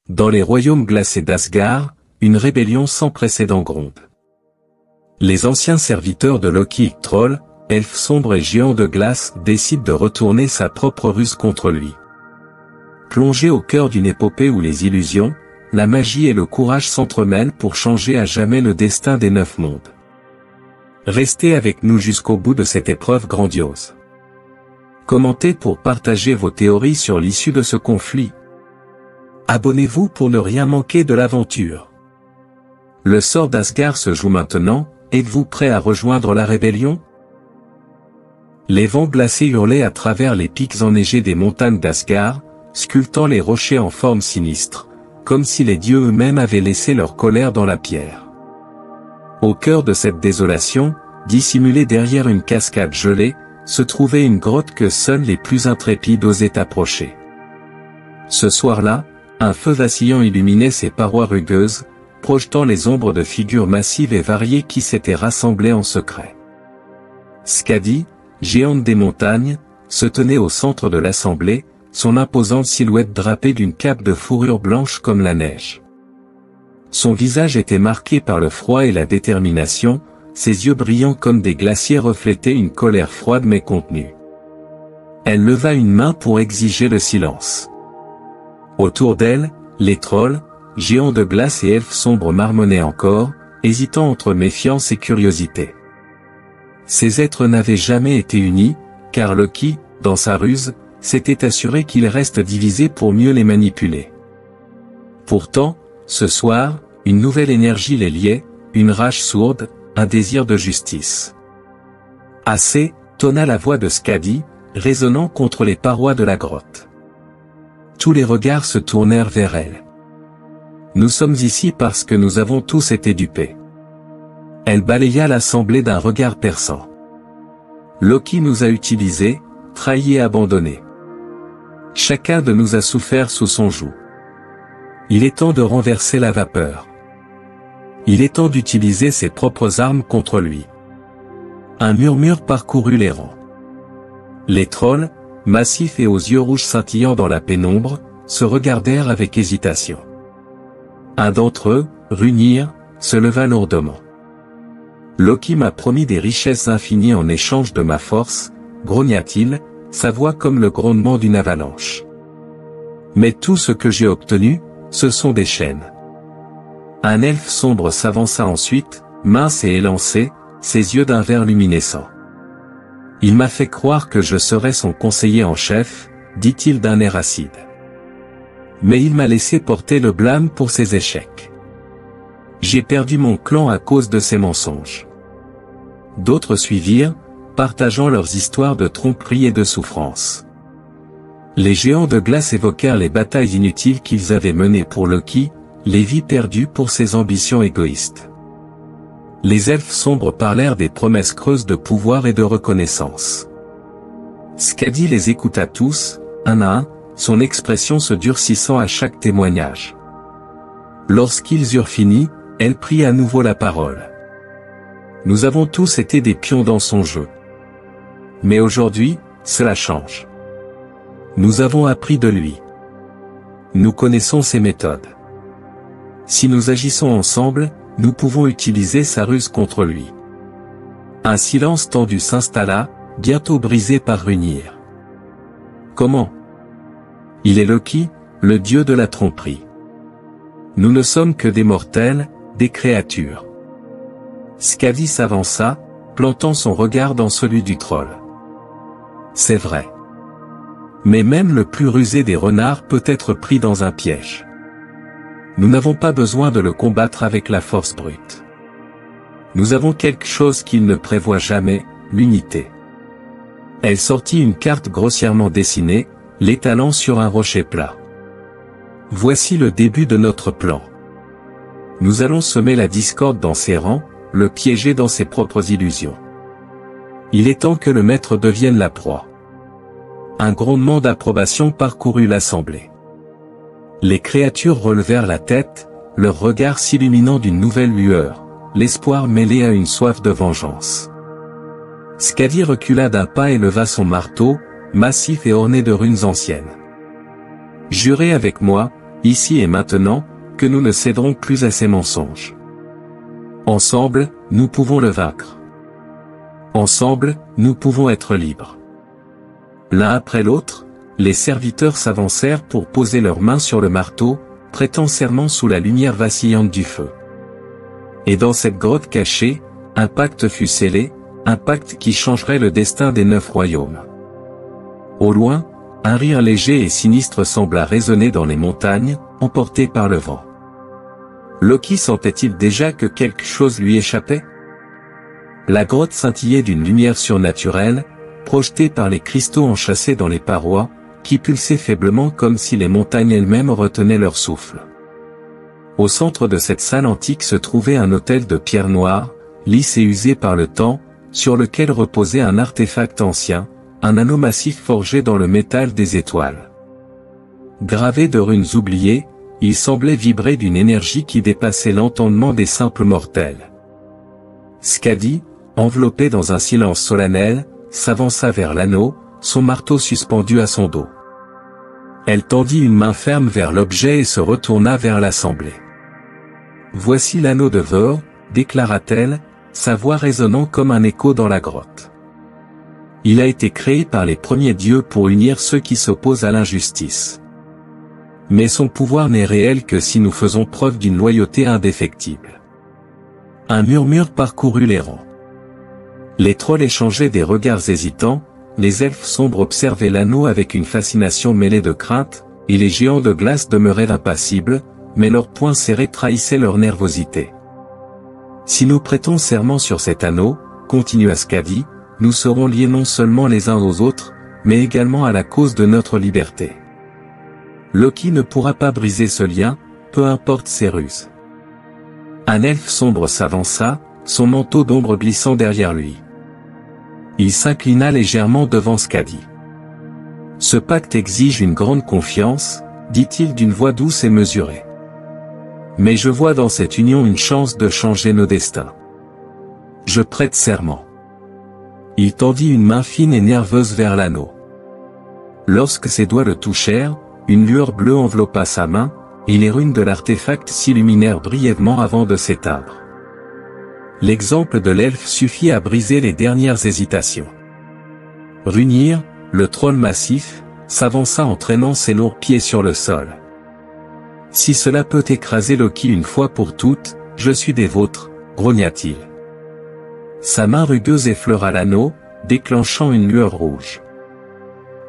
Dans les royaumes glacés d'Asgard, une rébellion sans précédent gronde. Les anciens serviteurs de Loki, Troll, elfes sombres et géants de glace, décident de retourner sa propre ruse contre lui. Plongé au cœur d'une épopée où les illusions, la magie et le courage s'entremêlent pour changer à jamais le destin des 9 mondes. Restez avec nous jusqu'au bout de cette épreuve grandiose. Commentez pour partager vos théories sur l'issue de ce conflit. Abonnez-vous pour ne rien manquer de l'aventure. Le sort d'Asgard se joue maintenant, êtes-vous prêt à rejoindre la rébellion? Les vents glacés hurlaient à travers les pics enneigés des montagnes d'Asgard, sculptant les rochers en forme sinistre, comme si les dieux eux-mêmes avaient laissé leur colère dans la pierre. Au cœur de cette désolation, dissimulée derrière une cascade gelée, se trouvait une grotte que seuls les plus intrépides osaient approcher. Ce soir-là, un feu vacillant illuminait ses parois rugueuses, projetant les ombres de figures massives et variées qui s'étaient rassemblées en secret. Skadi, géante des montagnes, se tenait au centre de l'assemblée, son imposante silhouette drapée d'une cape de fourrure blanche comme la neige. Son visage était marqué par le froid et la détermination, ses yeux brillants comme des glaciers reflétaient une colère froide mais contenue. Elle leva une main pour exiger le silence. Autour d'elle, les trolls, géants de glace et elfes sombres marmonnaient encore, hésitant entre méfiance et curiosité. Ces êtres n'avaient jamais été unis, car Loki, dans sa ruse, s'était assuré qu'ils restent divisés pour mieux les manipuler. Pourtant, ce soir, une nouvelle énergie les liait, une rage sourde, un désir de justice. Assez, tonna la voix de Skadi, résonnant contre les parois de la grotte. Tous les regards se tournèrent vers elle. Nous sommes ici parce que nous avons tous été dupés. Elle balaya l'assemblée d'un regard perçant. Loki nous a utilisés, trahis et abandonnés. Chacun de nous a souffert sous son joug. Il est temps de renverser la vapeur. Il est temps d'utiliser ses propres armes contre lui. Un murmure parcourut les rangs. Les trolls, massifs et aux yeux rouges scintillants dans la pénombre, se regardèrent avec hésitation. Un d'entre eux, Runir, se leva lourdement. Loki m'a promis des richesses infinies en échange de ma force, grogna-t-il, sa voix comme le grondement d'une avalanche. Mais tout ce que j'ai obtenu, ce sont des chaînes. Un elfe sombre s'avança ensuite, mince et élancé, ses yeux d'un vert luminescent. Il m'a fait croire que je serais son conseiller en chef, dit-il d'un air acide. Mais il m'a laissé porter le blâme pour ses échecs. J'ai perdu mon clan à cause de ses mensonges. D'autres suivirent, partageant leurs histoires de tromperie et de souffrance. Les géants de glace évoquèrent les batailles inutiles qu'ils avaient menées pour Loki, les vies perdues pour ses ambitions égoïstes. Les elfes sombres parlèrent des promesses creuses de pouvoir et de reconnaissance. Skadi les écouta tous, un à un, son expression se durcissant à chaque témoignage. Lorsqu'ils eurent fini, elle prit à nouveau la parole. Nous avons tous été des pions dans son jeu. Mais aujourd'hui, cela change. Nous avons appris de lui. Nous connaissons ses méthodes. Si nous agissons ensemble, nous pouvons utiliser sa ruse contre lui. Un silence tendu s'installa, bientôt brisé par Runir. Comment? Il est Loki, le dieu de la tromperie. Nous ne sommes que des mortels, des créatures. Skadi s'avança, plantant son regard dans celui du troll. C'est vrai. Mais même le plus rusé des renards peut être pris dans un piège. Nous n'avons pas besoin de le combattre avec la force brute. Nous avons quelque chose qu'il ne prévoit jamais, l'unité. Elle sortit une carte grossièrement dessinée, l'étalant sur un rocher plat. Voici le début de notre plan. Nous allons semer la discorde dans ses rangs, le piéger dans ses propres illusions. Il est temps que le maître devienne la proie. Un grondement d'approbation parcourut l'assemblée. Les créatures relevèrent la tête, leur regard s'illuminant d'une nouvelle lueur, l'espoir mêlé à une soif de vengeance. Skadi recula d'un pas et leva son marteau, massif et orné de runes anciennes. Jurez avec moi, ici et maintenant, que nous ne céderons plus à ces mensonges. Ensemble, nous pouvons le vaincre. Ensemble, nous pouvons être libres. L'un après l'autre, les serviteurs s'avancèrent pour poser leurs mains sur le marteau, prêtant serment sous la lumière vacillante du feu. Et dans cette grotte cachée, un pacte fut scellé, un pacte qui changerait le destin des 9 royaumes. Au loin, un rire léger et sinistre sembla résonner dans les montagnes, emporté par le vent. Loki sentait-il déjà que quelque chose lui échappait? La grotte scintillait d'une lumière surnaturelle, projetée par les cristaux enchâssés dans les parois, qui pulsaient faiblement comme si les montagnes elles-mêmes retenaient leur souffle. Au centre de cette salle antique se trouvait un autel de pierre noire, lisse et usé par le temps, sur lequel reposait un artefact ancien, un anneau massif forgé dans le métal des étoiles. Gravé de runes oubliées, il semblait vibrer d'une énergie qui dépassait l'entendement des simples mortels. Skadi, enveloppé dans un silence solennel, s'avança vers l'anneau, son marteau suspendu à son dos. Elle tendit une main ferme vers l'objet et se retourna vers l'assemblée. « Voici l'anneau de Veur », déclara-t-elle, sa voix résonnant comme un écho dans la grotte. Il a été créé par les premiers dieux pour unir ceux qui s'opposent à l'injustice. Mais son pouvoir n'est réel que si nous faisons preuve d'une loyauté indéfectible. Un murmure parcourut les rangs. Les trolls échangeaient des regards hésitants, les elfes sombres observaient l'anneau avec une fascination mêlée de crainte, et les géants de glace demeuraient impassibles, mais leurs poings serrés trahissaient leur nervosité. Si nous prêtons serment sur cet anneau, continua Skadi, nous serons liés non seulement les uns aux autres, mais également à la cause de notre liberté. Loki ne pourra pas briser ce lien, peu importe ses ruses. Un elfe sombre s'avança, son manteau d'ombre glissant derrière lui. Il s'inclina légèrement devant Skadi. « Ce pacte exige une grande confiance, dit-il d'une voix douce et mesurée. Mais je vois dans cette union une chance de changer nos destins. Je prête serment. » Il tendit une main fine et nerveuse vers l'anneau. Lorsque ses doigts le touchèrent, une lueur bleue enveloppa sa main, et les runes de l'artefact s'illuminèrent brièvement avant de s'éteindre. L'exemple de l'elfe suffit à briser les dernières hésitations. Runir, le troll massif, s'avança en traînant ses lourds pieds sur le sol. « Si cela peut écraser Loki une fois pour toutes, je suis des vôtres, grogna-t-il. Sa main rugueuse effleura l'anneau, déclenchant une lueur rouge.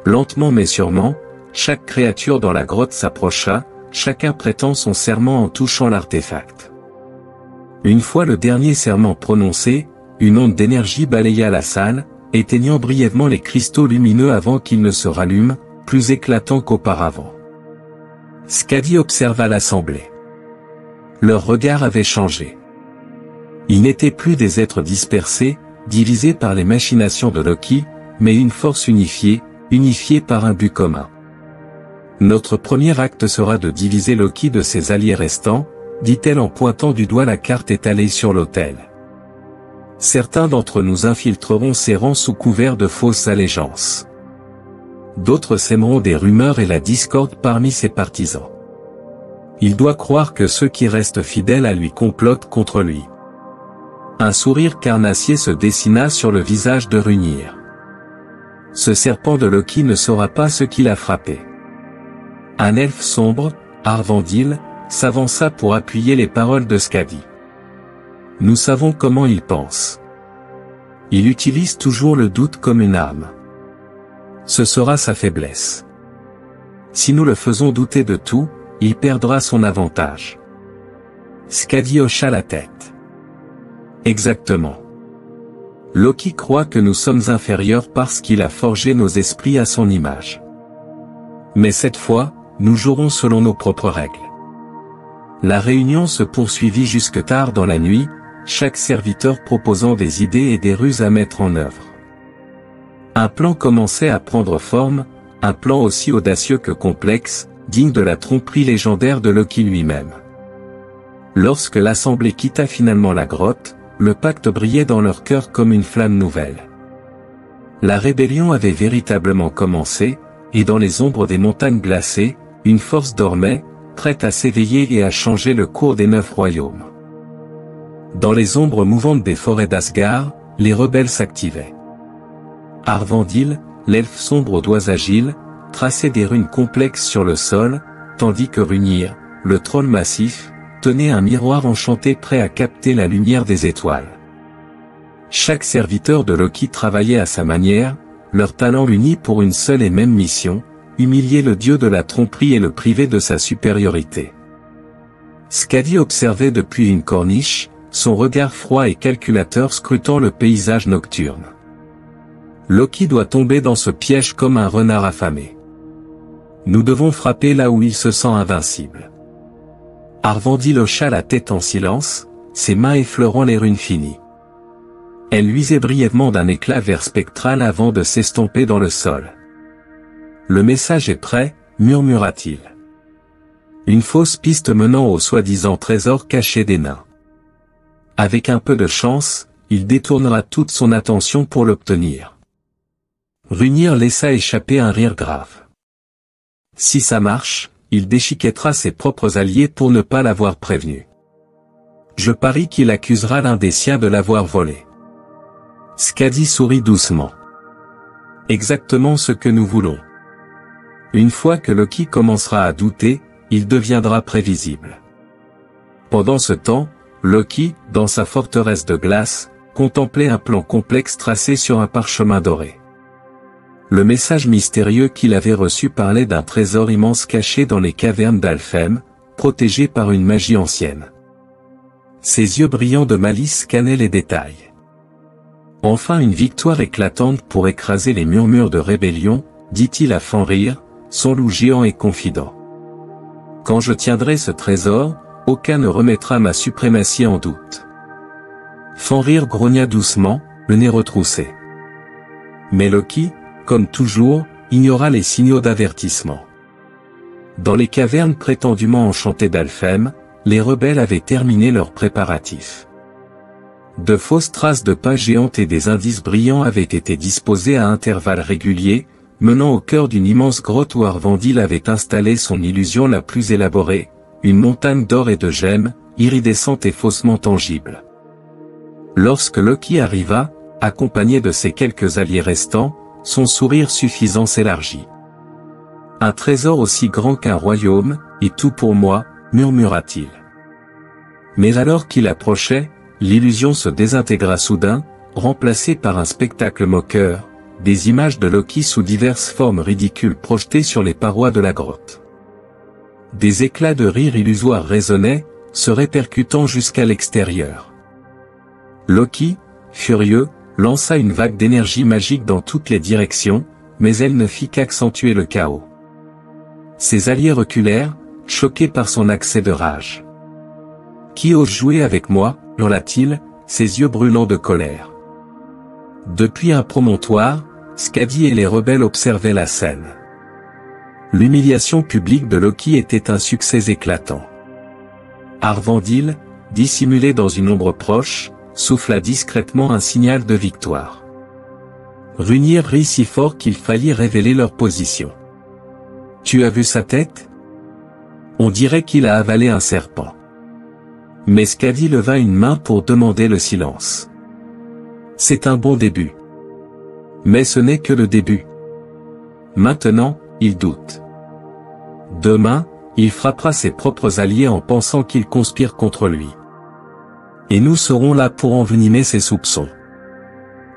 Lentement mais sûrement, chaque créature dans la grotte s'approcha, chacun prêtant son serment en touchant l'artefact. Une fois le dernier serment prononcé, une onde d'énergie balaya la salle, éteignant brièvement les cristaux lumineux avant qu'ils ne se rallument, plus éclatants qu'auparavant. Skadi observa l'assemblée. Leur regard avait changé. Ils n'étaient plus des êtres dispersés, divisés par les machinations de Loki, mais une force unifiée par un but commun. Notre premier acte sera de diviser Loki de ses alliés restants, dit-elle en pointant du doigt la carte étalée sur l'autel. Certains d'entre nous infiltreront ses rangs sous couvert de fausses allégeances. D'autres sèmeront des rumeurs et la discorde parmi ses partisans. Il doit croire que ceux qui restent fidèles à lui complotent contre lui. Un sourire carnassier se dessina sur le visage de Runir. Ce serpent de Loki ne saura pas ce qui l'a frappé. Un elfe sombre, Arvandil, s'avança pour appuyer les paroles de Skadi. Nous savons comment il pense. Il utilise toujours le doute comme une arme. Ce sera sa faiblesse. Si nous le faisons douter de tout, il perdra son avantage. Skadi hocha la tête. Exactement. Loki croit que nous sommes inférieurs parce qu'il a forgé nos esprits à son image. Mais cette fois, nous jouerons selon nos propres règles. La réunion se poursuivit jusque tard dans la nuit, chaque serviteur proposant des idées et des ruses à mettre en œuvre. Un plan commençait à prendre forme, un plan aussi audacieux que complexe, digne de la tromperie légendaire de Loki lui-même. Lorsque l'assemblée quitta finalement la grotte, le pacte brillait dans leur cœur comme une flamme nouvelle. La rébellion avait véritablement commencé, et dans les ombres des montagnes glacées, une force dormait, prête à s'éveiller et à changer le cours des 9 royaumes. Dans les ombres mouvantes des forêts d'Asgard, les rebelles s'activaient. Arvandil, l'elfe sombre aux doigts agiles, traçait des runes complexes sur le sol, tandis que Hrungnir, le troll massif, tenait un miroir enchanté prêt à capter la lumière des étoiles. Chaque serviteur de Loki travaillait à sa manière, leurs talents unis pour une seule et même mission, humilier le dieu de la tromperie et le priver de sa supériorité. Skadi observait depuis une corniche, son regard froid et calculateur scrutant le paysage nocturne. Loki doit tomber dans ce piège comme un renard affamé. Nous devons frapper là où il se sent invincible. Arvandil hocha la tête en silence, ses mains effleurant les runes finies. Elles luisaient brièvement d'un éclat vert spectral avant de s'estomper dans le sol. Le message est prêt, murmura-t-il. Une fausse piste menant au soi-disant trésor caché des nains. Avec un peu de chance, il détournera toute son attention pour l'obtenir. Hrungnir laissa échapper un rire grave. Si ça marche, il déchiquettera ses propres alliés pour ne pas l'avoir prévenu. Je parie qu'il accusera l'un des siens de l'avoir volé. Skadi sourit doucement. Exactement ce que nous voulons. Une fois que Loki commencera à douter, il deviendra prévisible. Pendant ce temps, Loki, dans sa forteresse de glace, contemplait un plan complexe tracé sur un parchemin doré. Le message mystérieux qu'il avait reçu parlait d'un trésor immense caché dans les cavernes d'Alfheim, protégé par une magie ancienne. Ses yeux brillants de malice scannaient les détails. Enfin une victoire éclatante pour écraser les murmures de rébellion, dit-il à Fenrir, son loup géant et confident. Quand je tiendrai ce trésor, aucun ne remettra ma suprématie en doute. Fenrir grogna doucement, le nez retroussé. Mais Loki, comme toujours, ignora les signaux d'avertissement. Dans les cavernes prétendument enchantées d'Alfheim, les rebelles avaient terminé leurs préparatifs. De fausses traces de pas géantes et des indices brillants avaient été disposés à intervalles réguliers, menant au cœur d'une immense grotte où Arvandil avait installé son illusion la plus élaborée, une montagne d'or et de gemmes, iridescente et faussement tangible. Lorsque Loki arriva, accompagné de ses quelques alliés restants, son sourire suffisant s'élargit. Un trésor aussi grand qu'un royaume, et tout pour moi, murmura-t-il. Mais alors qu'il approchait, l'illusion se désintégra soudain, remplacée par un spectacle moqueur, des images de Loki sous diverses formes ridicules projetées sur les parois de la grotte. Des éclats de rire illusoires résonnaient, se répercutant jusqu'à l'extérieur. Loki, furieux, lança une vague d'énergie magique dans toutes les directions, mais elle ne fit qu'accentuer le chaos. Ses alliés reculèrent, choqués par son accès de rage. « Qui ose jouer avec moi ?» hurla-t-il, ses yeux brûlants de colère. Depuis un promontoire, Skadi et les rebelles observaient la scène. L'humiliation publique de Loki était un succès éclatant. Arvandil, dissimulé dans une ombre proche, souffla discrètement un signal de victoire. Hrungnir rit si fort qu'il faillit révéler leur position. « Tu as vu sa tête ? On dirait qu'il a avalé un serpent. » Mais Skadi leva une main pour demander le silence. « C'est un bon début. Mais ce n'est que le début. Maintenant, il doute. Demain, il frappera ses propres alliés en pensant qu'ils conspirent contre lui. Et nous serons là pour envenimer ses soupçons. »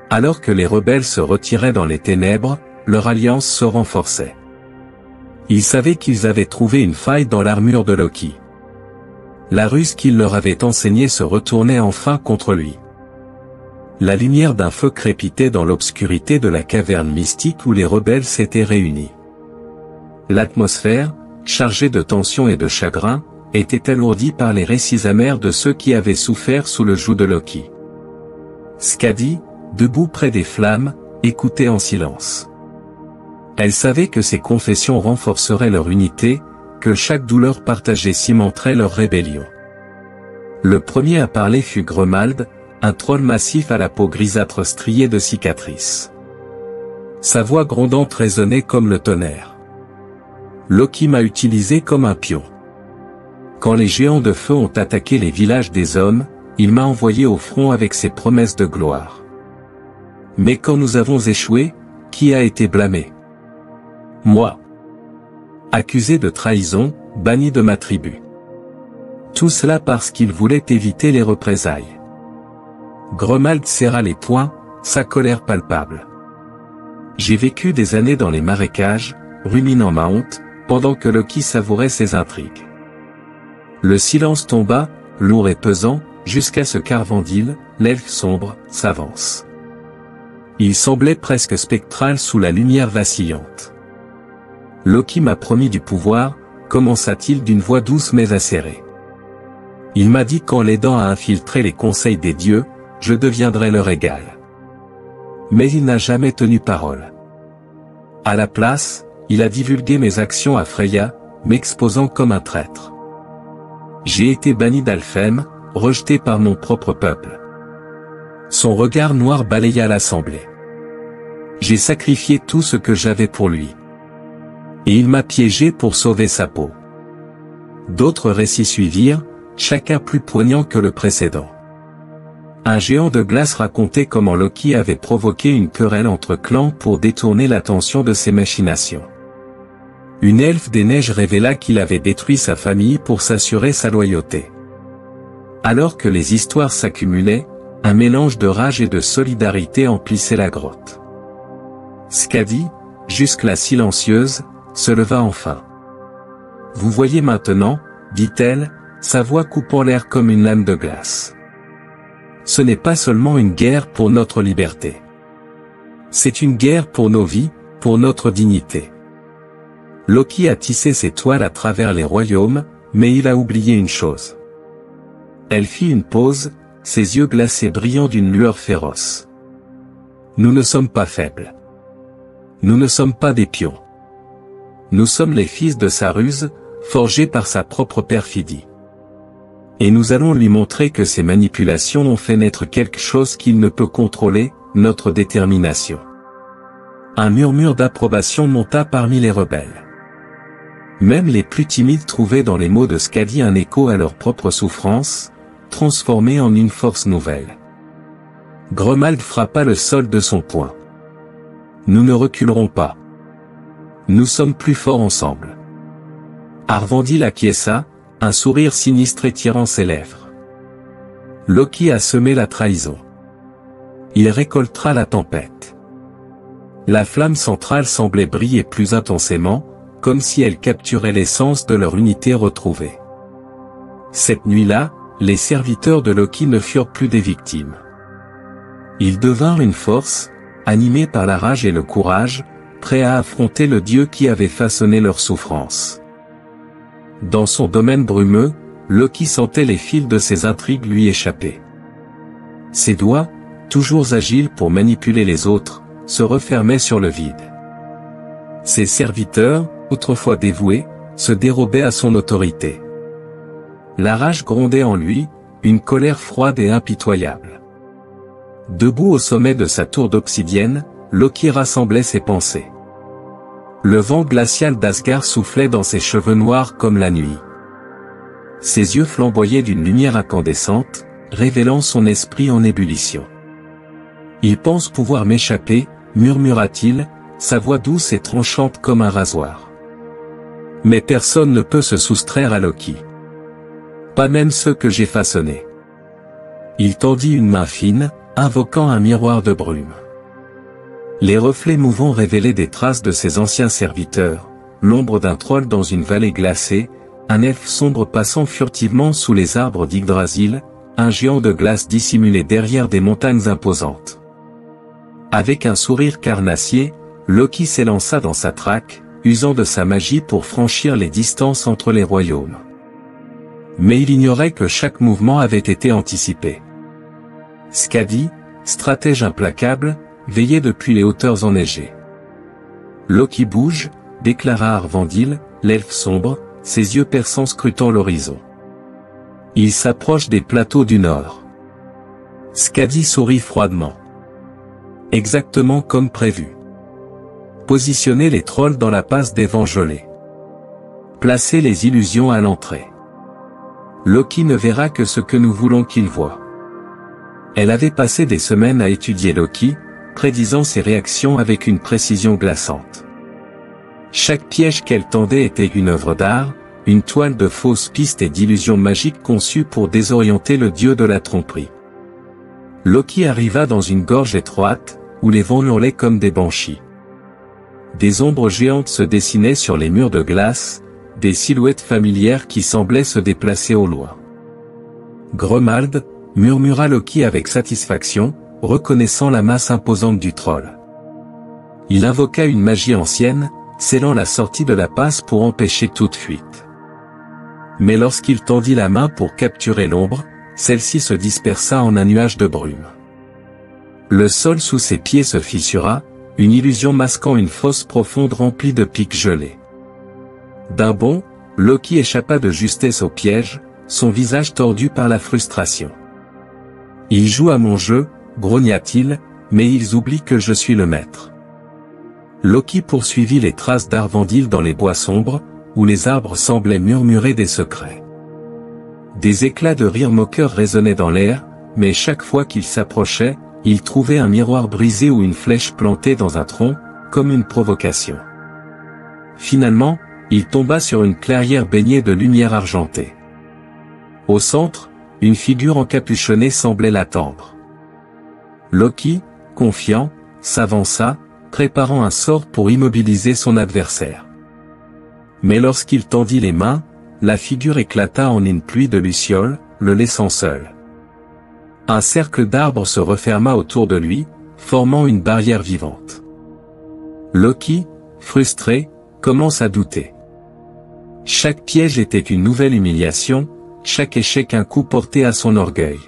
Alors que les rebelles se retiraient dans les ténèbres, leur alliance se renforçait. Ils savaient qu'ils avaient trouvé une faille dans l'armure de Loki. La ruse qu'il leur avait enseignée se retournait enfin contre lui. La lumière d'un feu crépitait dans l'obscurité de la caverne mystique où les rebelles s'étaient réunis. L'atmosphère, chargée de tension et de chagrin, était alourdie par les récits amers de ceux qui avaient souffert sous le joug de Loki. Skadi, debout près des flammes, écoutait en silence. Elle savait que ces confessions renforceraient leur unité, que chaque douleur partagée cimenterait leur rébellion. Le premier à parler fut Gremald, un troll massif à la peau grisâtre striée de cicatrices. Sa voix grondante résonnait comme le tonnerre. « Loki m'a utilisé comme un pion. Quand les géants de feu ont attaqué les villages des hommes, il m'a envoyé au front avec ses promesses de gloire. Mais quand nous avons échoué, qui a été blâmé? Moi. Accusé de trahison, banni de ma tribu. Tout cela parce qu'il voulait éviter les représailles. Gromald serra les poings, sa colère palpable. J'ai vécu des années dans les marécages, ruminant ma honte, pendant que Loki savourait ses intrigues. Le silence tomba, lourd et pesant, jusqu'à ce qu'Arvandil, l'elfe sombre, s'avance. Il semblait presque spectral sous la lumière vacillante. Loki m'a promis du pouvoir, commença-t-il d'une voix douce mais acérée. Il m'a dit qu'en l'aidant à infiltrer les conseils des dieux, je deviendrai leur égal. Mais il n'a jamais tenu parole. À la place, il a divulgué mes actions à Freya, m'exposant comme un traître. J'ai été banni d'Alfheim, rejeté par mon propre peuple. Son regard noir balaya l'assemblée. J'ai sacrifié tout ce que j'avais pour lui. Et il m'a piégé pour sauver sa peau. D'autres récits suivirent, chacun plus poignant que le précédent. Un géant de glace racontait comment Loki avait provoqué une querelle entre clans pour détourner l'attention de ses machinations. Une elfe des neiges révéla qu'il avait détruit sa famille pour s'assurer sa loyauté. Alors que les histoires s'accumulaient, un mélange de rage et de solidarité emplissait la grotte. Skadi, jusque-là silencieuse, se leva enfin. « Vous voyez maintenant, dit-elle, sa voix coupant l'air comme une lame de glace. Ce n'est pas seulement une guerre pour notre liberté. C'est une guerre pour nos vies, pour notre dignité. Loki a tissé ses toiles à travers les royaumes, mais il a oublié une chose. » Elle fit une pause, ses yeux glacés brillant d'une lueur féroce. « Nous ne sommes pas faibles. Nous ne sommes pas des pions. Nous sommes les fils de sa ruse, forgés par sa propre perfidie. Et nous allons lui montrer que ses manipulations ont fait naître quelque chose qu'il ne peut contrôler, notre détermination. » Un murmure d'approbation monta parmi les rebelles. Même les plus timides trouvaient dans les mots de Skadi un écho à leur propre souffrance, transformée en une force nouvelle. Gromald frappa le sol de son poing. « Nous ne reculerons pas. Nous sommes plus forts ensemble. » Arvandil acquiesça, un sourire sinistre étirant ses lèvres. Loki a semé la trahison. Il récoltera la tempête. La flamme centrale semblait briller plus intensément, comme si elle capturait l'essence de leur unité retrouvée. Cette nuit-là, les serviteurs de Loki ne furent plus des victimes. Ils devinrent une force, animés par la rage et le courage, prêts à affronter le dieu qui avait façonné leur souffrance. Dans son domaine brumeux, Loki sentait les fils de ses intrigues lui échapper. Ses doigts, toujours agiles pour manipuler les autres, se refermaient sur le vide. Ses serviteurs, autrefois dévoués, se dérobaient à son autorité. La rage grondait en lui, une colère froide et impitoyable. Debout au sommet de sa tour d'obsidienne, Loki rassemblait ses pensées. Le vent glacial d'Asgard soufflait dans ses cheveux noirs comme la nuit. Ses yeux flamboyaient d'une lumière incandescente, révélant son esprit en ébullition. « Il pense pouvoir m'échapper, » murmura-t-il, sa voix douce et tranchante comme un rasoir. Mais personne ne peut se soustraire à Loki. Pas même ceux que j'ai façonnés. Il tendit une main fine, invoquant un miroir de brume. Les reflets mouvants révélaient des traces de ses anciens serviteurs, l'ombre d'un troll dans une vallée glacée, un elfe sombre passant furtivement sous les arbres d'Yggdrasil, un géant de glace dissimulé derrière des montagnes imposantes. Avec un sourire carnassier, Loki s'élança dans sa traque, usant de sa magie pour franchir les distances entre les royaumes. Mais il ignorait que chaque mouvement avait été anticipé. Skadi, stratège implacable, veillait depuis les hauteurs enneigées. « Loki bouge », déclara Arvandil, l'elfe sombre, ses yeux perçants scrutant l'horizon. « Il s'approche des plateaux du nord. » Skadi sourit froidement. « Exactement comme prévu. Positionnez les trolls dans la passe des vents gelés. Placez les illusions à l'entrée. Loki ne verra que ce que nous voulons qu'il voie. Elle avait passé des semaines à étudier Loki, prédisant ses réactions avec une précision glaçante. Chaque piège qu'elle tendait était une œuvre d'art, une toile de fausses pistes et d'illusions magiques conçues pour désorienter le dieu de la tromperie. Loki arriva dans une gorge étroite, où les vents hurlaient comme des banshees. Des ombres géantes se dessinaient sur les murs de glace, des silhouettes familières qui semblaient se déplacer au loin. Gromald, murmura Loki avec satisfaction, reconnaissant la masse imposante du troll. Il invoqua une magie ancienne, scellant la sortie de la passe pour empêcher toute fuite. Mais lorsqu'il tendit la main pour capturer l'ombre, celle-ci se dispersa en un nuage de brume. Le sol sous ses pieds se fissura, une illusion masquant une fosse profonde remplie de pics gelés. D'un bond, Loki échappa de justesse au piège, son visage tordu par la frustration. « Ils jouent à mon jeu, grogna-t-il, mais ils oublient que je suis le maître. » Loki poursuivit les traces d'Arvandil dans les bois sombres, où les arbres semblaient murmurer des secrets. Des éclats de rire moqueurs résonnaient dans l'air, mais chaque fois qu'il s'approchait, il trouvait un miroir brisé ou une flèche plantée dans un tronc, comme une provocation. Finalement, il tomba sur une clairière baignée de lumière argentée. Au centre, une figure encapuchonnée semblait l'attendre. Loki, confiant, s'avança, préparant un sort pour immobiliser son adversaire. Mais lorsqu'il tendit les mains, la figure éclata en une pluie de lucioles, le laissant seul. Un cercle d'arbres se referma autour de lui, formant une barrière vivante. Loki, frustré, commence à douter. Chaque piège était une nouvelle humiliation, chaque échec un coup porté à son orgueil.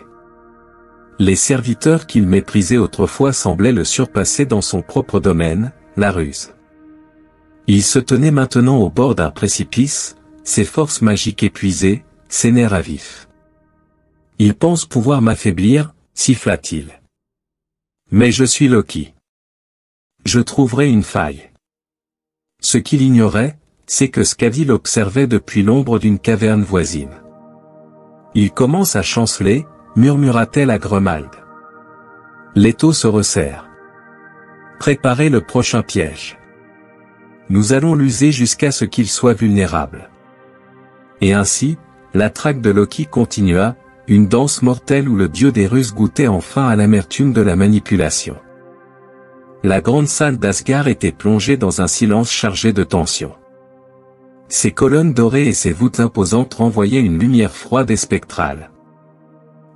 Les serviteurs qu'il méprisait autrefois semblaient le surpasser dans son propre domaine, la ruse. Il se tenait maintenant au bord d'un précipice, ses forces magiques épuisées, ses nerfs à vif. « Il pense pouvoir m'affaiblir, siffla-t-il. Mais je suis Loki. Je trouverai une faille. » Ce qu'il ignorait, c'est que Skadi l'observait depuis l'ombre d'une caverne voisine. « Il commence à chanceler, murmura-t-elle à Gromald. L'étau se resserre. Préparez le prochain piège. Nous allons l'user jusqu'à ce qu'il soit vulnérable. Et ainsi, la traque de Loki continua, une danse mortelle où le dieu des ruses goûtait enfin à l'amertume de la manipulation. La grande salle d'Asgard était plongée dans un silence chargé de tension. Ses colonnes dorées et ses voûtes imposantes renvoyaient une lumière froide et spectrale.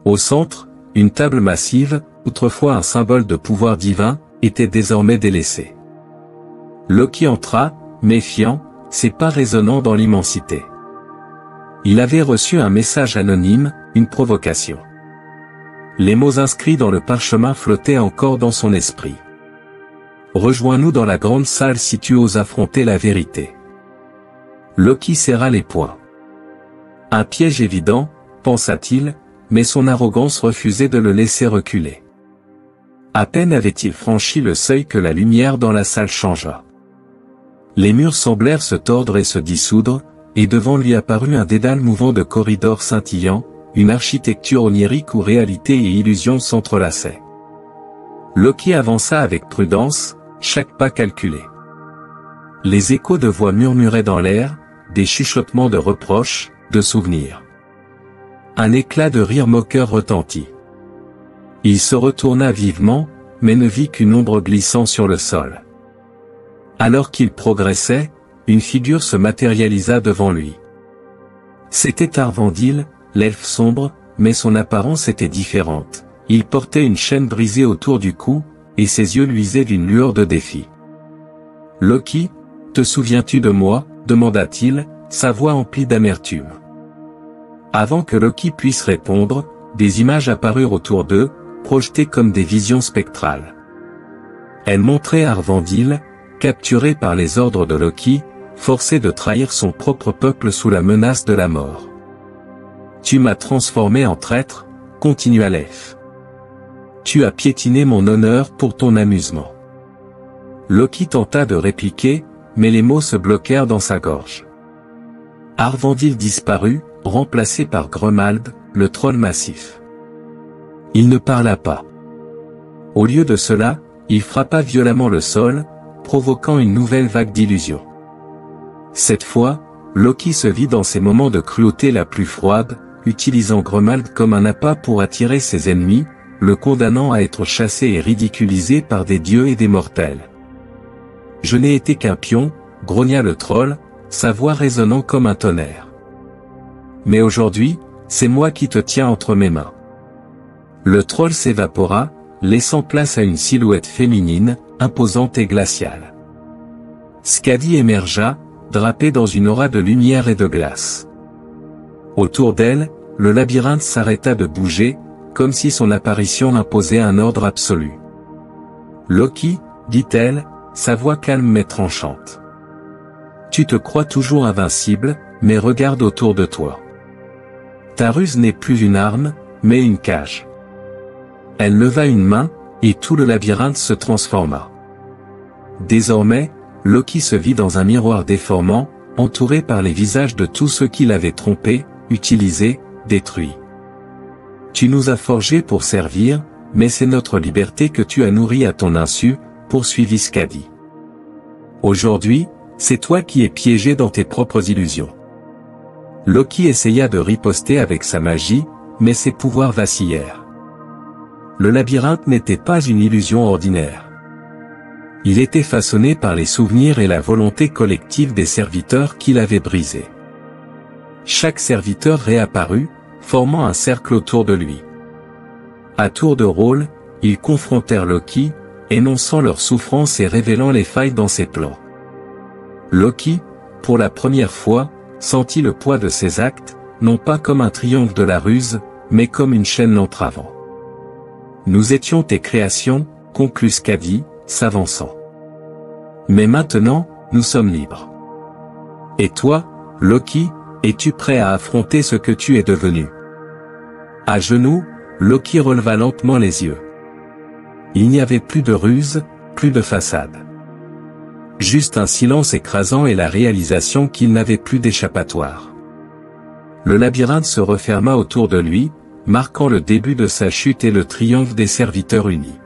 Au centre, une table massive, autrefois un symbole de pouvoir divin, était désormais délaissée. Loki entra, méfiant, ses pas résonnant dans l'immensité. Il avait reçu un message anonyme, une provocation. Les mots inscrits dans le parchemin flottaient encore dans son esprit. « Rejoins-nous dans la grande salle si tu oses affronter la vérité. » Loki serra les poings. Un piège évident, pensa-t-il, mais son arrogance refusait de le laisser reculer. À peine avait-il franchi le seuil que la lumière dans la salle changea. Les murs semblèrent se tordre et se dissoudre, et devant lui apparut un dédale mouvant de corridors scintillants, une architecture onirique où réalité et illusion s'entrelaçaient. Loki avança avec prudence, chaque pas calculé. Les échos de voix murmuraient dans l'air, des chuchotements de reproches, de souvenirs. Un éclat de rire moqueur retentit. Il se retourna vivement, mais ne vit qu'une ombre glissant sur le sol. Alors qu'il progressait, une figure se matérialisa devant lui. C'était Arvandil, l'elfe sombre, mais son apparence était différente. Il portait une chaîne brisée autour du cou, et ses yeux luisaient d'une lueur de défi. « Loki, te souviens-tu de moi ?» demanda-t-il, sa voix emplie d'amertume. Avant que Loki puisse répondre, des images apparurent autour d'eux, projetées comme des visions spectrales. Elles montraient Arvandil, capturé par les ordres de Loki, forcé de trahir son propre peuple sous la menace de la mort. « Tu m'as transformé en traître », continua l'elfe. « Tu as piétiné mon honneur pour ton amusement. » Loki tenta de répliquer, mais les mots se bloquèrent dans sa gorge. Arvandil disparut, remplacé par Grumald, le troll massif. Il ne parla pas. Au lieu de cela, il frappa violemment le sol, provoquant une nouvelle vague d'illusions. Cette fois, Loki se vit dans ses moments de cruauté la plus froide, utilisant Grumald comme un appât pour attirer ses ennemis, le condamnant à être chassé et ridiculisé par des dieux et des mortels. « Je n'ai été qu'un pion », grogna le troll, sa voix résonnant comme un tonnerre. « Mais aujourd'hui, c'est moi qui te tiens entre mes mains. » Le troll s'évapora, laissant place à une silhouette féminine, imposante et glaciale. Skadi émergea, drapée dans une aura de lumière et de glace. Autour d'elle, le labyrinthe s'arrêta de bouger, comme si son apparition imposait un ordre absolu. « Loki, dit-elle, sa voix calme mais tranchante. Tu te crois toujours invincible, mais regarde autour de toi. Ta ruse n'est plus une arme, mais une cage. » Elle leva une main, et tout le labyrinthe se transforma. Désormais, Loki se vit dans un miroir déformant, entouré par les visages de tous ceux qui l'avaient trompé, utilisé, détruit. Tu nous as forgés pour servir, mais c'est notre liberté que tu as nourrie à ton insu, poursuivit Skadi. Aujourd'hui, c'est toi qui es piégé dans tes propres illusions. Loki essaya de riposter avec sa magie, mais ses pouvoirs vacillèrent. Le labyrinthe n'était pas une illusion ordinaire. Il était façonné par les souvenirs et la volonté collective des serviteurs qui l'avaient brisé. Chaque serviteur réapparut, formant un cercle autour de lui. À tour de rôle, ils confrontèrent Loki, énonçant leurs souffrances et révélant les failles dans ses plans. Loki, pour la première fois, sentit le poids de ses actes, non pas comme un triomphe de la ruse, mais comme une chaîne l'entravant. Nous étions tes créations, conclut Skadi, s'avançant. Mais maintenant, nous sommes libres. Et toi, Loki, es-tu prêt à affronter ce que tu es devenu? À genoux, Loki releva lentement les yeux. Il n'y avait plus de ruse, plus de façade. Juste un silence écrasant et la réalisation qu'il n'avait plus d'échappatoire. Le labyrinthe se referma autour de lui, marquant le début de sa chute et le triomphe des serviteurs unis.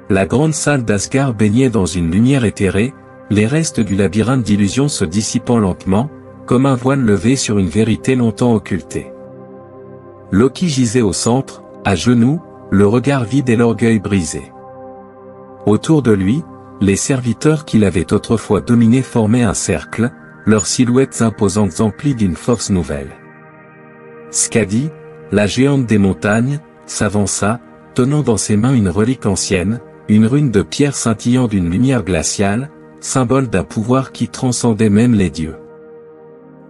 La grande salle d'Asgard baignait dans une lumière éthérée, les restes du labyrinthe d'illusions se dissipant lentement, comme un voile levé sur une vérité longtemps occultée. Loki gisait au centre, à genoux, le regard vide et l'orgueil brisé. Autour de lui, les serviteurs qui l'avaient autrefois dominé formaient un cercle, leurs silhouettes imposantes emplies d'une force nouvelle. Skadi, la géante des montagnes, s'avança, tenant dans ses mains une relique ancienne, une rune de pierre scintillant d'une lumière glaciale, symbole d'un pouvoir qui transcendait même les dieux.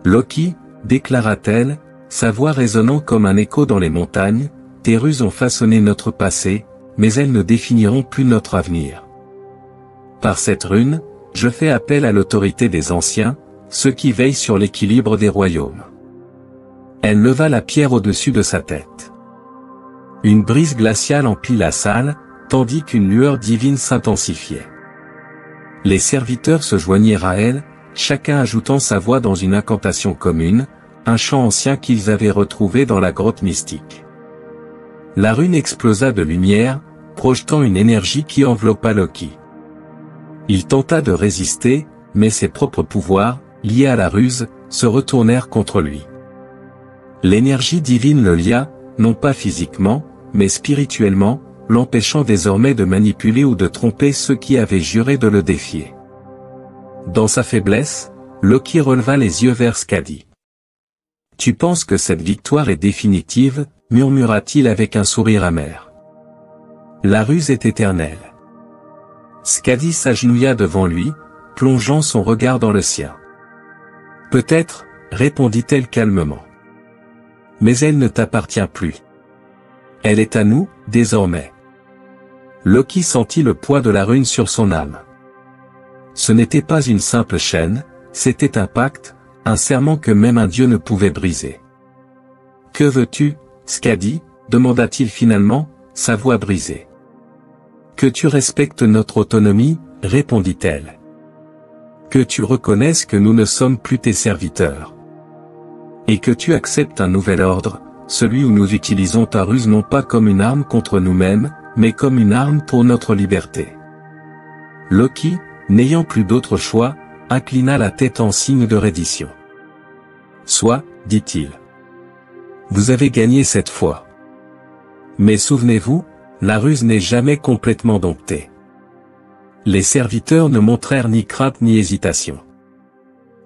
Loki, déclara-t-elle, sa voix résonnant comme un écho dans les montagnes, tes ruses ont façonné notre passé, mais elles ne définiront plus notre avenir. Par cette rune, je fais appel à l'autorité des anciens, ceux qui veillent sur l'équilibre des royaumes. Elle leva la pierre au-dessus de sa tête. Une brise glaciale emplit la salle, tandis qu'une lueur divine s'intensifiait. Les serviteurs se joignirent à elle, chacun ajoutant sa voix dans une incantation commune, un chant ancien qu'ils avaient retrouvé dans la grotte mystique. La rune explosa de lumière, projetant une énergie qui enveloppa Loki. Il tenta de résister, mais ses propres pouvoirs, liés à la ruse, se retournèrent contre lui. L'énergie divine le lia, non pas physiquement, mais spirituellement, l'empêchant désormais de manipuler ou de tromper ceux qui avaient juré de le défier. Dans sa faiblesse, Loki releva les yeux vers Skadi. « Tu penses que cette victoire est définitive ?» murmura-t-il avec un sourire amer. « La ruse est éternelle. » Skadi s'agenouilla devant lui, plongeant son regard dans le sien. « Peut-être, » répondit-elle calmement. « Mais elle ne t'appartient plus. Elle est à nous, désormais. » Loki sentit le poids de la rune sur son âme. Ce n'était pas une simple chaîne, c'était un pacte, un serment que même un dieu ne pouvait briser. « Que veux-tu, Skadi ?» demanda-t-il finalement, sa voix brisée. « Que tu respectes notre autonomie, » répondit-elle. « Que tu reconnaisses que nous ne sommes plus tes serviteurs. et que tu acceptes un nouvel ordre, celui où nous utilisons ta ruse non pas comme une arme contre nous-mêmes, mais comme une arme pour notre liberté. » Loki, n'ayant plus d'autre choix, inclina la tête en signe de reddition. « Soit, dit-il. Vous avez gagné cette fois. Mais souvenez-vous, la ruse n'est jamais complètement domptée. » Les serviteurs ne montrèrent ni crainte ni hésitation.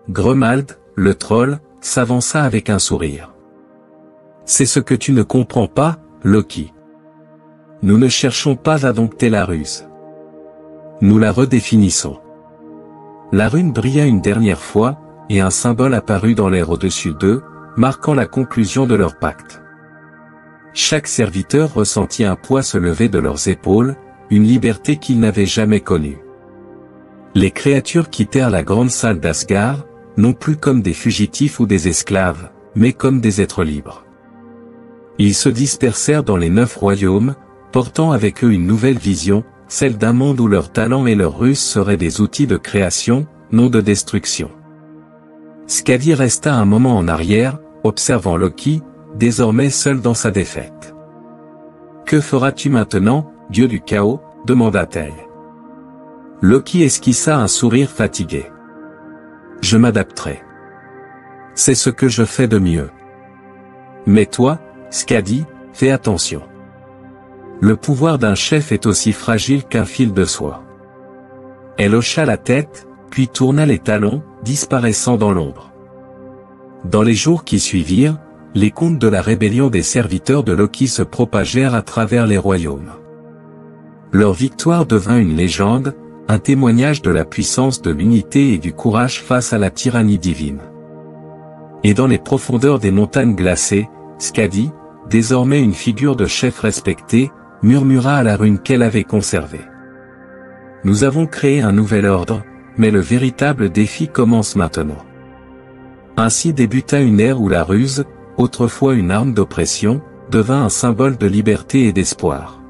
Grumald, le troll, s'avança avec un sourire. « C'est ce que tu ne comprends pas, Loki. Nous ne cherchons pas à dompter la ruse. Nous la redéfinissons. » La rune brilla une dernière fois, et un symbole apparut dans l'air au-dessus d'eux, marquant la conclusion de leur pacte. Chaque serviteur ressentit un poids se lever de leurs épaules, une liberté qu'ils n'avaient jamais connue. Les créatures quittèrent la grande salle d'Asgard, non plus comme des fugitifs ou des esclaves, mais comme des êtres libres. Ils se dispersèrent dans les 9 royaumes, portant avec eux une nouvelle vision, celle d'un monde où leurs talents et leurs ruses seraient des outils de création, non de destruction. Skadi resta un moment en arrière, observant Loki, désormais seul dans sa défaite. « Que feras-tu maintenant, dieu du chaos ?» demanda-t-elle. Loki esquissa un sourire fatigué. « Je m'adapterai. C'est ce que je fais de mieux. Mais toi, Skadi, fais attention. Le pouvoir d'un chef est aussi fragile qu'un fil de soie. » Elle hocha la tête, puis tourna les talons, disparaissant dans l'ombre. Dans les jours qui suivirent, les contes de la rébellion des serviteurs de Loki se propagèrent à travers les royaumes. Leur victoire devint une légende, un témoignage de la puissance de l'unité et du courage face à la tyrannie divine. Et dans les profondeurs des montagnes glacées, Skadi, désormais une figure de chef respectée, murmura à la rune qu'elle avait conservée. « Nous avons créé un nouvel ordre, mais le véritable défi commence maintenant. » Ainsi débuta une ère où la ruse, autrefois une arme d'oppression, devint un symbole de liberté et d'espoir.